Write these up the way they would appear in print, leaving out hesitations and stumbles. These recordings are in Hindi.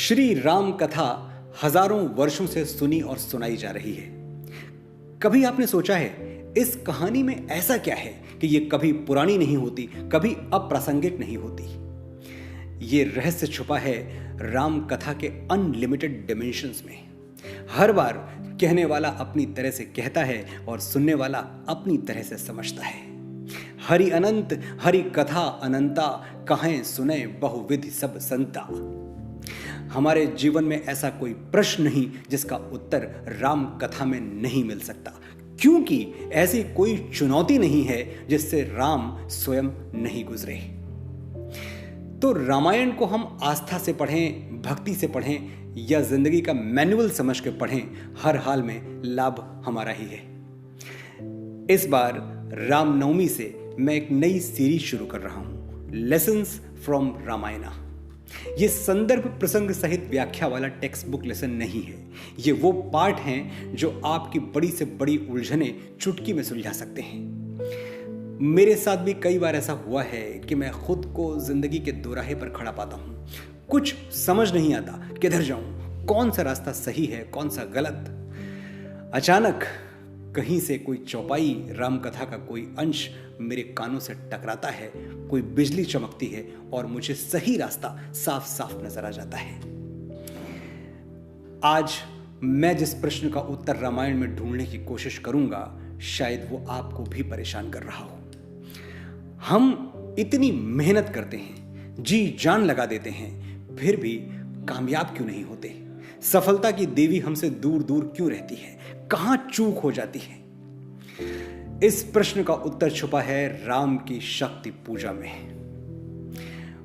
श्री राम कथा हजारों वर्षों से सुनी और सुनाई जा रही है। कभी आपने सोचा है इस कहानी में ऐसा क्या है कि ये कभी पुरानी नहीं होती, कभी अप्रासंगिक नहीं होती। ये रहस्य छुपा है राम कथा के अनलिमिटेड डिमेंशंस में। हर बार कहने वाला अपनी तरह से कहता है और सुनने वाला अपनी तरह से समझता है। हरि अनंत हरि कथा अनंता, कहें सुने बहुविधि सब संता। हमारे जीवन में ऐसा कोई प्रश्न नहीं जिसका उत्तर राम कथा में नहीं मिल सकता, क्योंकि ऐसी कोई चुनौती नहीं है जिससे राम स्वयं नहीं गुजरे। तो रामायण को हम आस्था से पढ़ें, भक्ति से पढ़ें या जिंदगी का मैनुअल समझ के पढ़ें, हर हाल में लाभ हमारा ही है। इस बार रामनवमी से मैं एक नई सीरीज शुरू कर रहा हूं, लेसन्स फ्रॉम रामायणा। ये संदर्भ प्रसंग सहित व्याख्या वाला टेक्स्ट बुक लेसन नहीं है। ये वो पाठ हैं जो आपकी बड़ी से बड़ी उलझने चुटकी में सुलझा सकते हैं। मेरे साथ भी कई बार ऐसा हुआ है कि मैं खुद को जिंदगी के दोराहे पर खड़ा पाता हूं। कुछ समझ नहीं आता किधर जाऊं, कौन सा रास्ता सही है, कौन सा गलत। अचानक कहीं से कोई चौपाई, रामकथा का कोई अंश मेरे कानों से टकराता है, कोई बिजली चमकती है और मुझे सही रास्ता साफ साफ नजर आ जाता है। आज मैं जिस प्रश्न का उत्तर रामायण में ढूंढने की कोशिश करूंगा, शायद वो आपको भी परेशान कर रहा हो। हम इतनी मेहनत करते हैं, जी जान लगा देते हैं, फिर भी कामयाब क्यों नहीं होते? सफलता की देवी हमसे दूर दूर क्यों रहती है? कहां चूक हो जाती है? इस प्रश्न का उत्तर छुपा है राम की शक्ति पूजा में।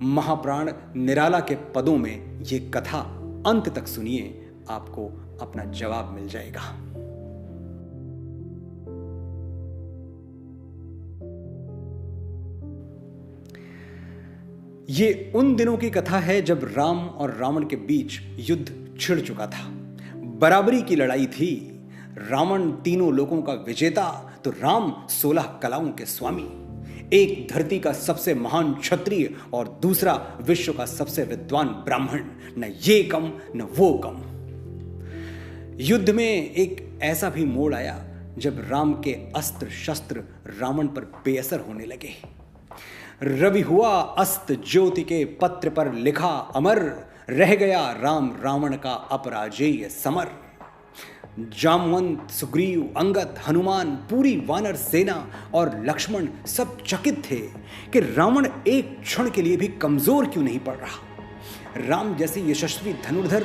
महाप्राण निराला के पदों में यह कथा अंत तक सुनिए, आपको अपना जवाब मिल जाएगा। ये उन दिनों की कथा है जब राम और रावण के बीच युद्ध छिड़ चुका था। बराबरी की लड़ाई थी। रावण तीनों लोकों का विजेता तो राम 16 कलाओं के स्वामी। एक धरती का सबसे महान क्षत्रिय और दूसरा विश्व का सबसे विद्वान ब्राह्मण। न ये कम न वो कम। युद्ध में एक ऐसा भी मोड़ आया जब राम के अस्त्र शस्त्र रावण पर बेअसर होने लगे। रवि हुआ अस्त ज्योति के पत्र पर लिखा अमर, रह गया राम रावण का अपराजेय समर। जामवंत, सुग्रीव, अंगद, हनुमान, पूरी वानर सेना और लक्ष्मण सब चकित थे कि रावण एक क्षण के लिए भी कमजोर क्यों नहीं पड़ रहा। राम जैसे यशस्वी धनुर्धर,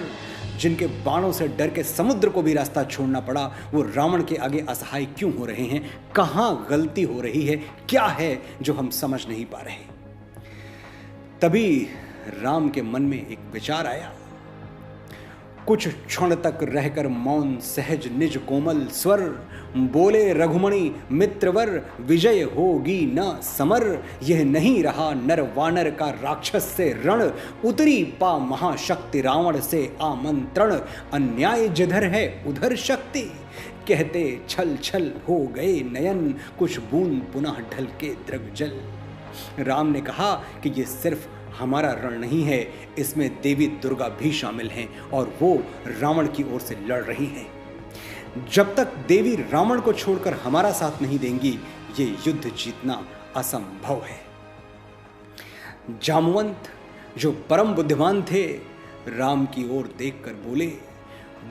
जिनके बाणों से डर के समुद्र को भी रास्ता छोड़ना पड़ा, वो रावण के आगे असहाय क्यों हो रहे हैं? कहां गलती हो रही है? क्या है जो हम समझ नहीं पा रहे? तभी राम के मन में एक विचार आया। कुछ क्षण तक रहकर मौन सहज निज कोमल स्वर, बोले रघुमणि मित्रवर, विजय होगी न समर। यह नहीं रहा नर वानर का राक्षस से रण, उतरी पा महाशक्ति रावण से आमंत्रण। अन्याय जिधर है उधर शक्ति, कहते छल छल हो गए नयन, कुछ बूंद पुनः ढल के द्रग जल। राम ने कहा कि ये सिर्फ हमारा रण नहीं है, इसमें देवी दुर्गा भी शामिल हैं और वो रावण की ओर से लड़ रही हैं। जब तक देवी रावण को छोड़कर हमारा साथ नहीं देंगी, ये युद्ध जीतना असंभव है। जामवंत, जो परम बुद्धिमान थे, राम की ओर देखकर बोले,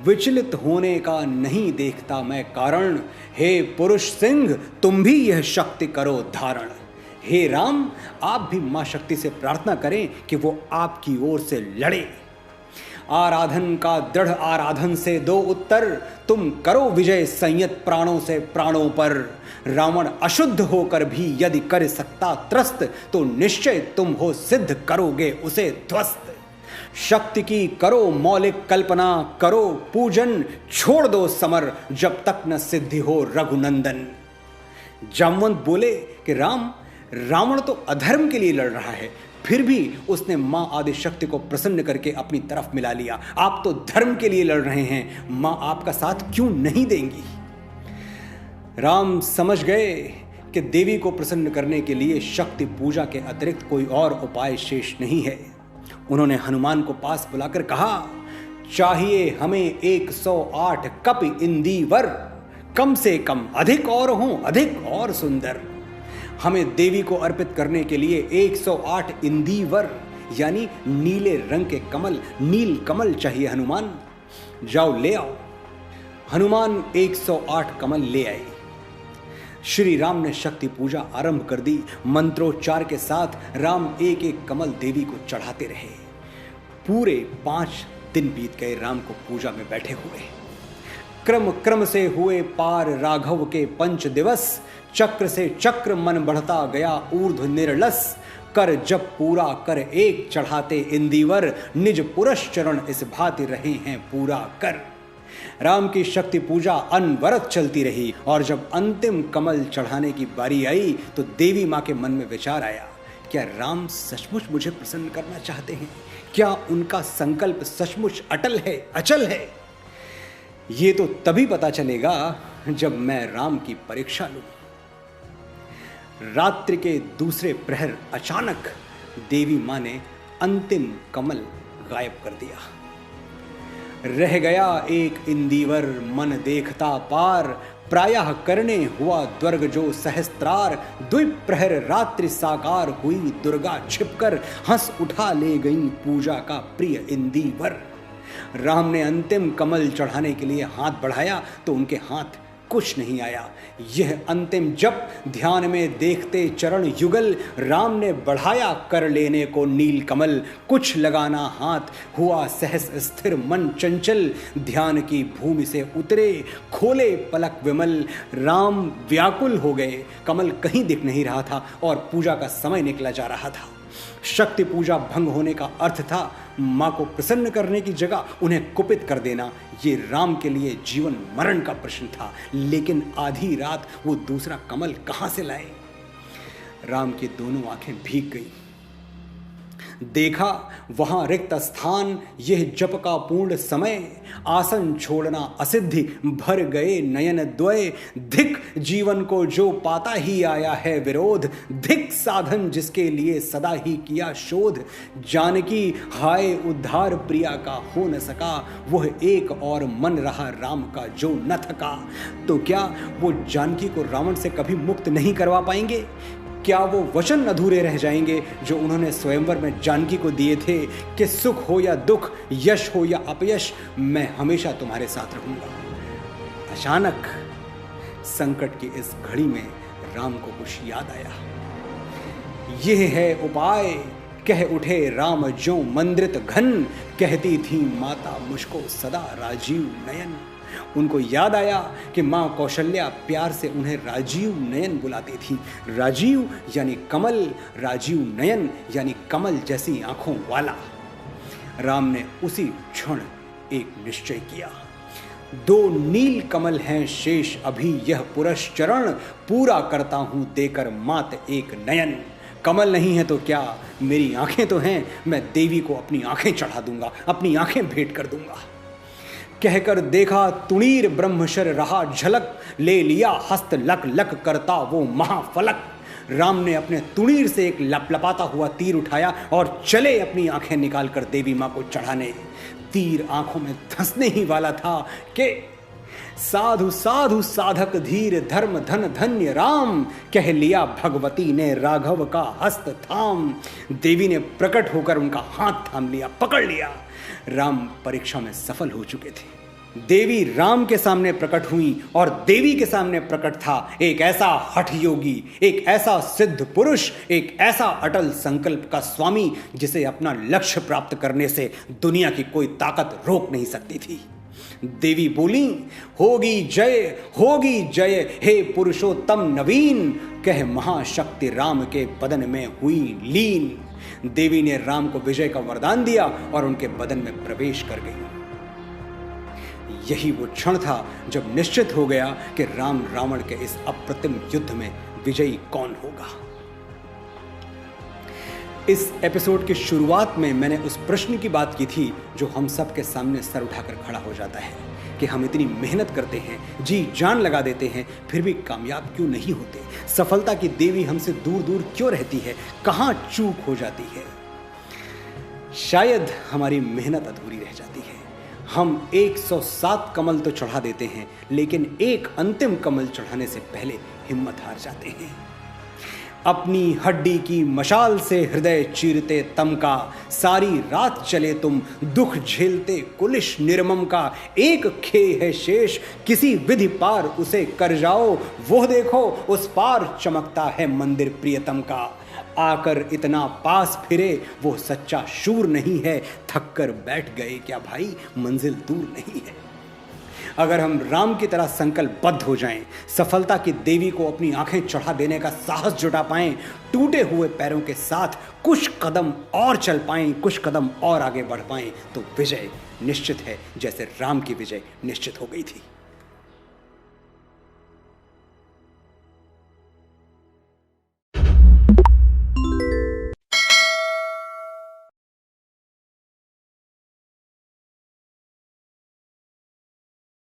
विचलित होने का नहीं देखता मैं कारण, हे पुरुष सिंह तुम भी यह शक्ति करो धारण। हे राम, आप भी मां शक्ति से प्रार्थना करें कि वो आपकी ओर से लड़े। आराधन का दृढ़ आराधन से दो उत्तर, तुम करो विजय संयत प्राणों से प्राणों पर। रावण अशुद्ध होकर भी यदि कर सकता त्रस्त, तो निश्चय तुम हो सिद्ध करोगे उसे ध्वस्त। शक्ति की करो मौलिक कल्पना, करो पूजन, छोड़ दो समर जब तक न सिद्धि हो रघुनंदन। जामवंत बोले कि रावण तो अधर्म के लिए लड़ रहा है, फिर भी उसने मां आदि शक्ति को प्रसन्न करके अपनी तरफ मिला लिया। आप तो धर्म के लिए लड़ रहे हैं, मां आपका साथ क्यों नहीं देंगी? राम समझ गए कि देवी को प्रसन्न करने के लिए शक्ति पूजा के अतिरिक्त कोई और उपाय शेष नहीं है। उन्होंने हनुमान को पास बुलाकर कहा, चाहिए हमें 108 कप इंदिवर, कम से कम, अधिक और हों, अधिक और सुंदर। हमें देवी को अर्पित करने के लिए 108 इंदिवर यानी नीले रंग के कमल, नील कमल चाहिए हनुमान। जाओ ले आओ। हनुमान 108 कमल ले आए। श्री राम ने शक्ति पूजा आरंभ कर दी। मंत्रोच्चार के साथ राम एक एक कमल देवी को चढ़ाते रहे। पूरे 5 दिन बीत गए राम को पूजा में बैठे हुए। क्रम क्रम से हुए पार राघव के 5 दिवस, चक्र से चक्र मन बढ़ता गया ऊर्ध्व निर्लस। कर जब पूरा कर एक चढ़ाते इंदिवर, निज पुरुष चरण इस भांति रहे हैं पूरा कर। राम की शक्ति पूजा अनवरत चलती रही और जब अंतिम कमल चढ़ाने की बारी आई तो देवी मां के मन में विचार आया, क्या राम सचमुच मुझे प्रसन्न करना चाहते हैं? क्या उनका संकल्प सचमुच अटल है, अचल है? ये तो तभी पता चलेगा जब मैं राम की परीक्षा लूं। रात्रि के दूसरे प्रहर अचानक देवी मां ने अंतिम कमल गायब कर दिया। रह गया एक इंदिवर मन देखता पार, प्रायः करने हुआ द्वर्ग जो सहस्त्रार। द्विप्रहर रात्रि साकार हुई दुर्गा छिपकर, हंस उठा ले गई पूजा का प्रिय इंदिवर। राम ने अंतिम कमल चढ़ाने के लिए हाथ बढ़ाया तो उनके हाथ कुछ नहीं आया। यह अंतिम जप ध्यान में देखते चरण युगल, राम ने बढ़ाया कर लेने को नील कमल। कुछ लगाना हाथ हुआ सहस स्थिर मन चंचल, ध्यान की भूमि से उतरे खोले पलक विमल। राम व्याकुल हो गए, कमल कहीं दिख नहीं रहा था और पूजा का समय निकला जा रहा था। शक्ति पूजा भंग होने का अर्थ था मां को प्रसन्न करने की जगह उन्हें कुपित कर देना। ये राम के लिए जीवन मरण का प्रश्न था। लेकिन आधी रात वो दूसरा कमल कहां से लाए? राम की दोनों आंखें भीग गई। देखा वहां रिक्त स्थान, यह जप का पूर्ण समय। आसन छोड़ना असिद्धि, भर गए नयन द्वय। धिक जीवन को जो पाता ही आया है विरोध, धिक साधन जिसके लिए सदा ही किया शोध। जानकी हाय उद्धार प्रिया का हो न सका, वह एक और मन रहा राम का जो न थका। तो क्या वो जानकी को रावण से कभी मुक्त नहीं करवा पाएंगे? क्या वो वचन अधूरे रह जाएंगे जो उन्होंने स्वयंवर में जानकी को दिए थे कि सुख हो या दुख, यश हो या अपयश, मैं हमेशा तुम्हारे साथ रहूंगा। अचानक संकट की इस घड़ी में राम को कुछ याद आया। यह है उपाय, कह उठे राम जो मंद्रित घन। कहती थी माता मुझको सदा राजीव नयन। उनको याद आया कि मां कौशल्या प्यार से उन्हें राजीव नयन बुलाती थी। राजीव यानी कमल, राजीव नयन यानी कमल जैसी आंखों वाला। राम ने उसी क्षण एक निश्चय किया, 2 नील कमल हैं शेष अभी यह पुरुष चरण। पूरा करता हूं देकर मात एक नयन। कमल नहीं है तो क्या, मेरी आंखें तो हैं, मैं देवी को अपनी आंखें चढ़ा दूंगा, अपनी आंखें भेंट कर दूंगा। कहकर देखा तुणीर ब्रह्मशर रहा झलक, ले लिया हस्त लक लक करता वो महाफलक। राम ने अपने तुणीर से एक लपलपाता हुआ तीर उठाया और चले अपनी आंखें निकालकर देवी मां को चढ़ाने। तीर आंखों में धंसने ही वाला था कि साधु साधु साधक धीर धर्म धन धन्य राम, कह लिया भगवती ने राघव का हस्त थाम। देवी ने प्रकट होकर उनका हाथ थाम लिया, पकड़ लिया। राम परीक्षा में सफल हो चुके थे। देवी राम के सामने प्रकट हुई और देवी के सामने प्रकट था एक ऐसा हठ योगी, एक ऐसा सिद्ध पुरुष, एक ऐसा अटल संकल्प का स्वामी जिसे अपना लक्ष्य प्राप्त करने से दुनिया की कोई ताकत रोक नहीं सकती थी। देवी बोली, होगी जय हे पुरुषोत्तम नवीन। कह महाशक्ति राम के बदन में हुई लीन। देवी ने राम को विजय का वरदान दिया और उनके बदन में प्रवेश कर गई। यही वो क्षण था जब निश्चित हो गया कि राम रावण के इस अप्रतिम युद्ध में विजयी कौन होगा। इस एपिसोड की शुरुआत में मैंने उस प्रश्न की बात की थी जो हम सब के सामने सर उठाकर खड़ा हो जाता है कि हम इतनी मेहनत करते हैं, जी जान लगा देते हैं, फिर भी कामयाब क्यों नहीं होते? सफलता की देवी हमसे दूर दूर क्यों रहती है? कहाँ चूक हो जाती है? शायद हमारी मेहनत अधूरी रह जाती है। हम 107 कमल तो चढ़ा देते हैं, लेकिन एक अंतिम कमल चढ़ाने से पहले हिम्मत हार जाते हैं। अपनी हड्डी की मशाल से हृदय चीरते तम का, सारी रात चले तुम दुख झेलते कुलिश निर्मम का। एक खे है शेष किसी विधि पार उसे कर जाओ, वो देखो उस पार चमकता है मंदिर प्रियतम का। आकर इतना पास फिरे वो सच्चा शूर नहीं है, थक कर बैठ गए क्या भाई मंजिल दूर नहीं है। अगर हम राम की तरह संकल्पबद्ध हो जाएं, सफलता की देवी को अपनी आंखें चढ़ा देने का साहस जुटा पाएं, टूटे हुए पैरों के साथ कुछ कदम और चल पाएं, कुछ कदम और आगे बढ़ पाएं, तो विजय निश्चित है, जैसे राम की विजय निश्चित हो गई थी।